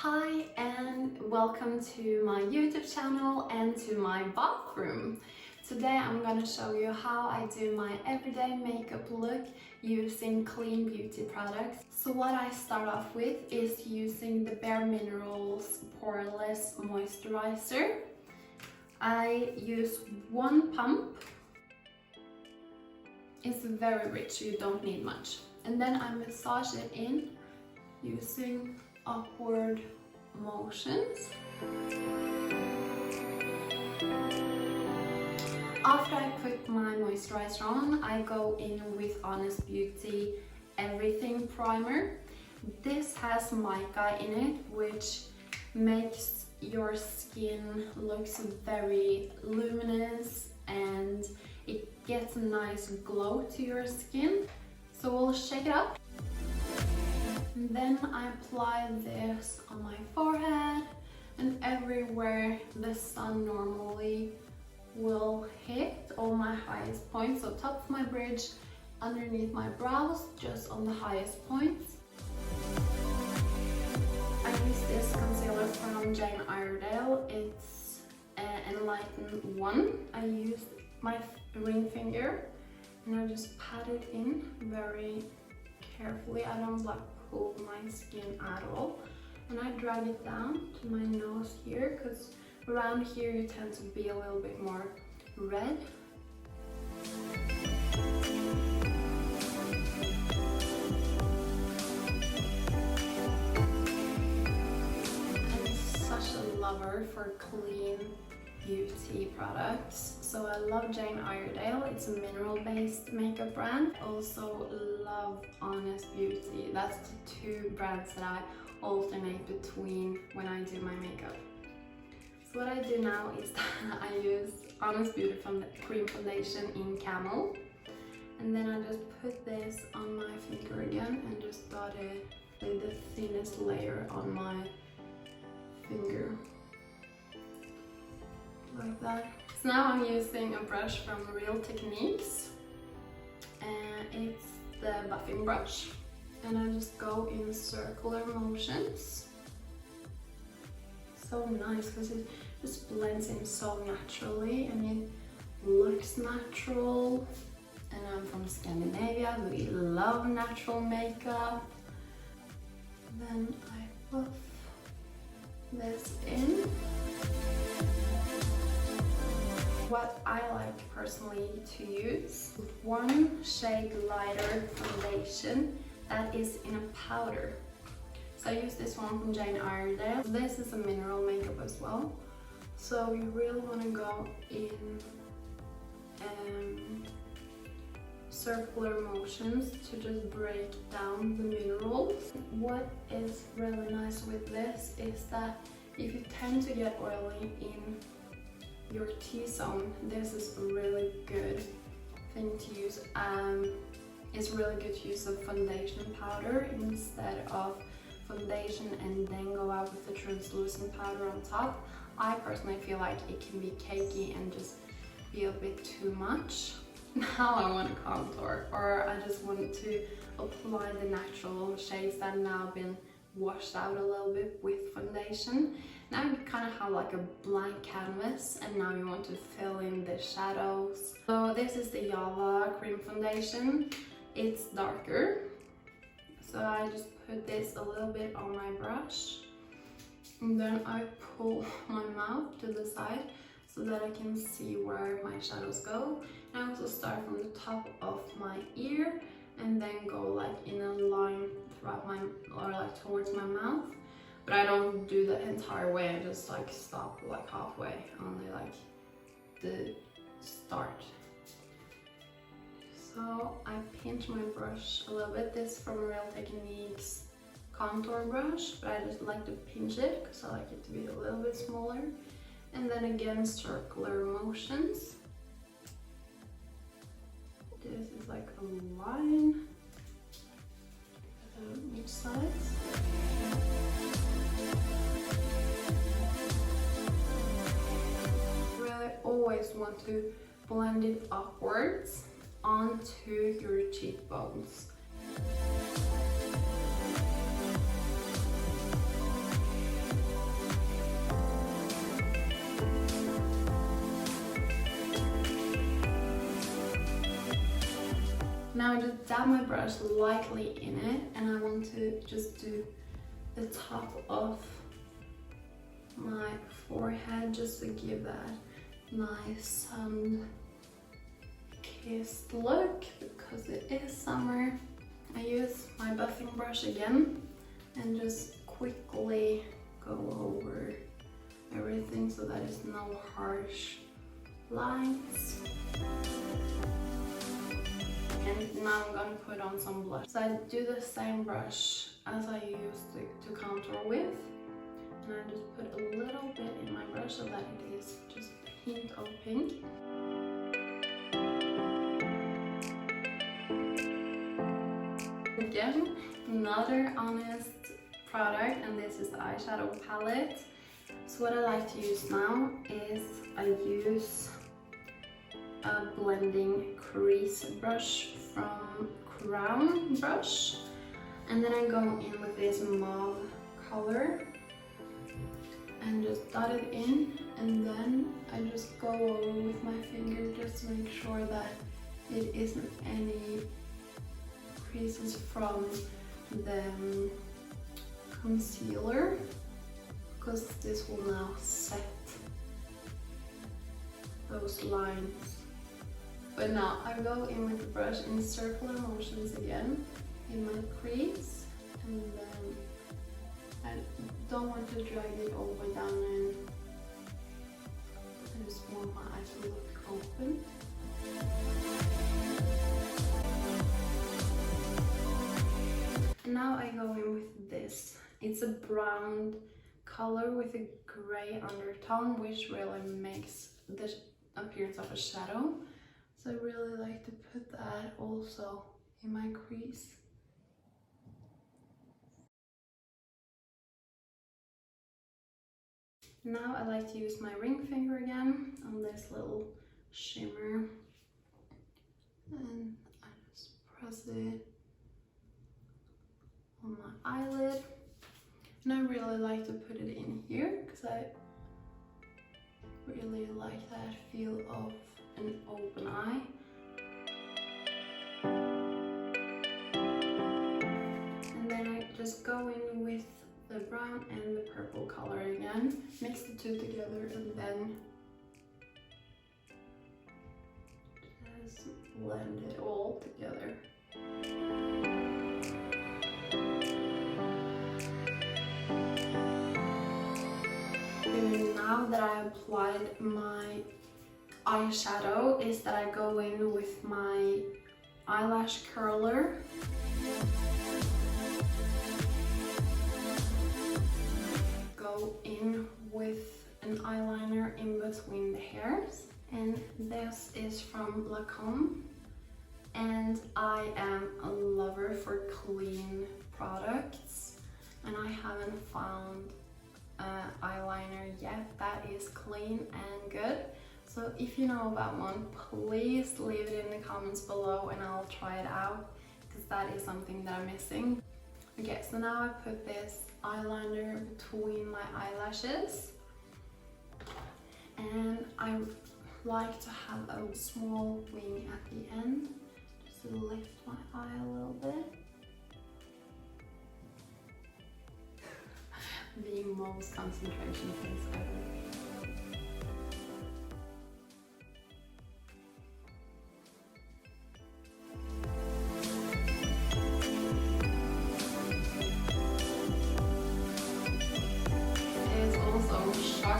Hi and welcome to my YouTube channel and to my bathroom. Today I'm gonna show you how I do my everyday makeup look using clean beauty products. So what I start off with is using the bareMinerals Poreless Moisturizer. I use one pump. It's very rich, you don't need much. And then I massage it in using upward motions. After I put my moisturizer on, I go in with Honest Beauty Everything Primer. This has mica in it, which makes your skin look very luminous and it gets a nice glow to your skin. So we'll shake it up. And then I apply this on my forehead and everywhere the sun normally will hit, all my highest points. So top of my bridge, underneath my brows, just on the highest points. I use this concealer from Iredale. It's Enlighten 1. I use my ring finger and I just pat it in very carefully. I don't pull my skin at all, and I drag it down to my nose here because around here you tend to be a little bit more red. I'm such a lover for clean beauty products, so I love Iredale. It's a mineral-based makeup brand. I also love Honest Beauty. That's the two brands that I alternate between when I do my makeup. So what I do now is that I use Honest Beauty cream foundation in Camel, and then I just put this on my finger again and just dot it with the thinnest layer on my finger. Like that. So now I'm using a brush from Real Techniques and it's the buffing brush, and I just go in circular motions. So nice because it just blends in so naturally and it looks natural. And I'm from Scandinavia, we love natural makeup. Then I buff this in. What I like personally to use, one shade lighter foundation that is in a powder. So I use this one from Iredale. This is a mineral makeup as well. So you really want to go in circular motions to just break down the minerals. What is really nice with this is that if you tend to get oily in your T-zone, this is a really good thing to use. It's really good to use a foundation powder instead of foundation and then go out with the translucent powder on top. I personally feel like it can be cakey and just be a bit too much. Now I want to contour, or I just want to apply the natural shades that have now been washed out a little bit with foundation. Now you kind of have like a blank canvas and now you want to fill in the shadows. So this is the Java cream foundation. It's darker. So I just put this a little bit on my brush and then I pull my mouth to the side so that I can see where my shadows go. And I also start from the top of my ear and then go like in a line throughout my, or like towards my mouth. But I don't do the entire way, I just like stop like halfway, only like the start. So I pinch my brush a little bit. This is from Real Techniques contour brush, but I just like to pinch it because I like it to be a little bit smaller. And then again, circular motions. This is like a line on each side. Really always want to blend it upwards onto your cheekbones. Now I just dab my brush lightly in it, and I want to just do the top of my forehead just to give that nice sun-kissed look, because it is summer. I use my buffing brush again and just quickly go over everything so that it's no harsh lines. And now I'm gonna put on some blush. So I do the same brush as I used to contour with. And I just put a little bit in my brush so that it is just a hint of pink. Again, another Honest product, and this is the eyeshadow palette. So what I like to use now is I use a blending crease brush from Crayon brush, and then I go in with this mauve color and just dot it in, and then I just go over with my finger just to make sure that it isn't any creases from the concealer, because this will now set those lines. But now I go in with the brush in circular motions again in my crease, and then I don't want to drag it all the way down, and I just want my eyes to look open. And now I go in with this. It's a brown color with a gray undertone, which really makes the appearance of a shadow. So I really like to put that also in my crease. Now I like to use my ring finger again on this little shimmer, and I just press it on my eyelid. And I really like to put it in here because I really like that feel of an open eye. And then I just go in with the brown and the purple color again, mix the two together, and then just blend it all together. And now that I applied my eyeshadow, is that I go in with my eyelash curler. Go in with an eyeliner in between the hairs, and this is from Lancome, and I am a lover for clean products, and I haven't found eyeliner yet that is clean and good. So if you know about one, please leave it in the comments below and I'll try it out, because that is something that I'm missing. Okay, so now I put this eyeliner between my eyelashes, and I like to have a small wing at the end just to lift my eye a little bit. The most concentration face ever.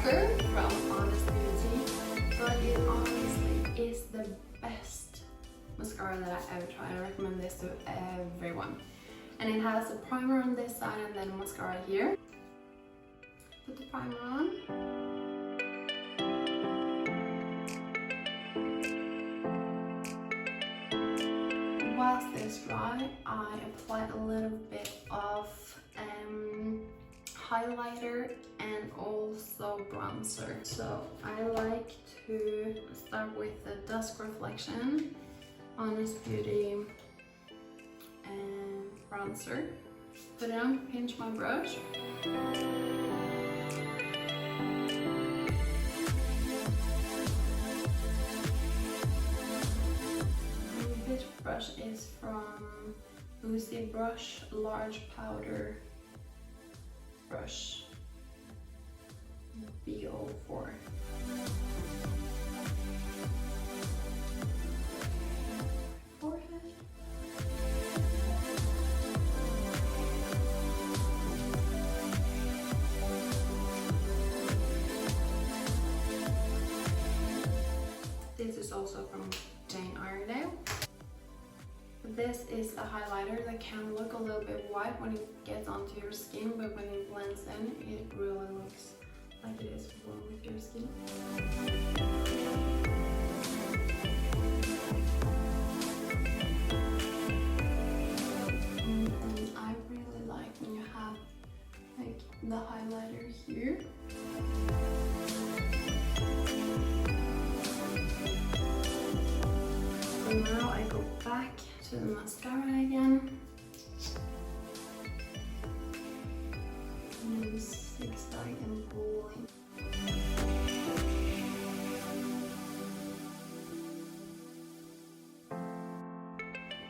From Honest Beauty, but it honestly is the best mascara that I ever tried. I recommend this to everyone. And it has a primer on this side and then a mascara here. Put the primer on. Whilst this dry, I apply a little bit of highlighter and also bronzer. So I like to start with the Dusk Reflection Honest Beauty and bronzer. Put it on, pinch my brush. And this brush is Uzi brush, large powder brush, B04. Forehead. This is also from Iredale. This is a highlighter that can look a little bit white when it gets onto your skin, but when it blends in, it really looks like it is warm with your skin. And I really like when you have like the highlighter here. So now I go back to the mascara again. And zigzag and bowling.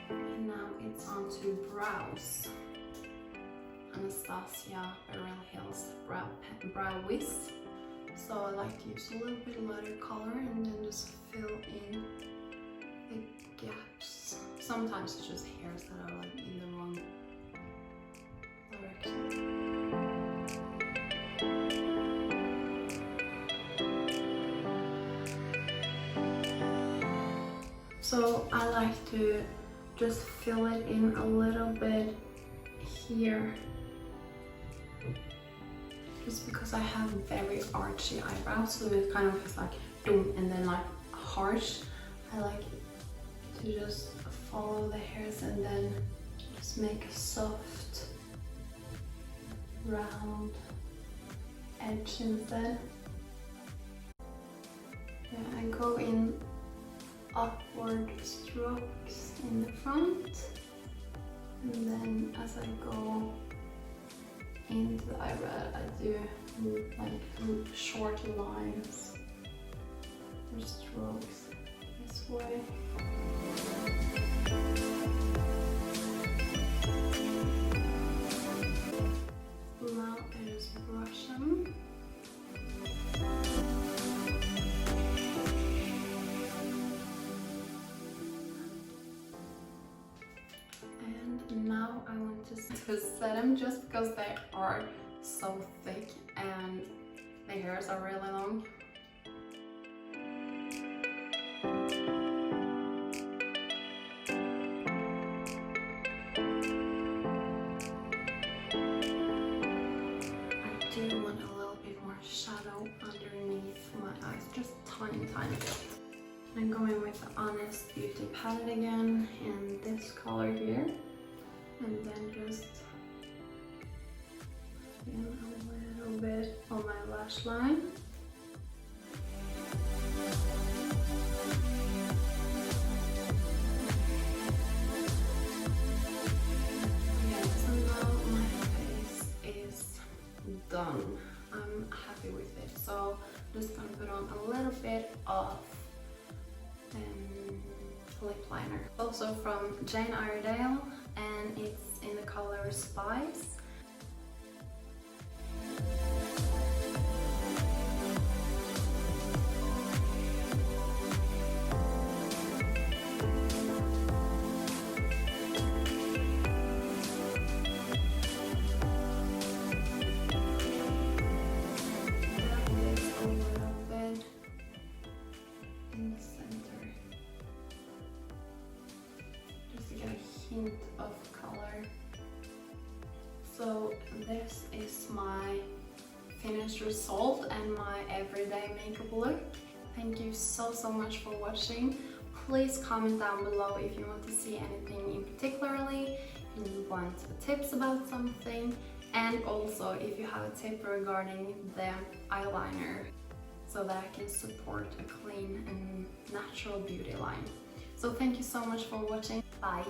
And now it's on to brows. Anastasia Beverly Brow Wiz. So I like to use a little bit lighter color and then just fill in the gaps. Sometimes it's just hairs that are like in the wrong direction. So I like to just fill it in a little bit here, just because I have very archy eyebrows, so it kind of is like boom and then like harsh. I like to just follow the hairs and then just make a soft round edge instead. Yeah, I go in upward strokes in the front, and then as I go into the eyebrow I do like short lines or strokes this way. Now I just brush them. And now I want to set them just because they are so thick and the hairs are really long. I do want a little bit more shadow underneath my eyes, just tiny bit. I'm going with the Honest Beauty palette again in this color here, and then just in a little bit on my lash line. Okay, so now my face is done. I'm happy with it, so I'm just gonna put on a little bit of lip liner. Also from Iredale, and it's in the color Spice. Of color. So this is my finished result and my everyday makeup look. Thank you so much for watching. Please comment down below if you want to see anything in particularly, if you want tips about something, and also if you have a tip regarding the eyeliner so that I can support a clean and natural beauty line. So thank you so much for watching. Bye!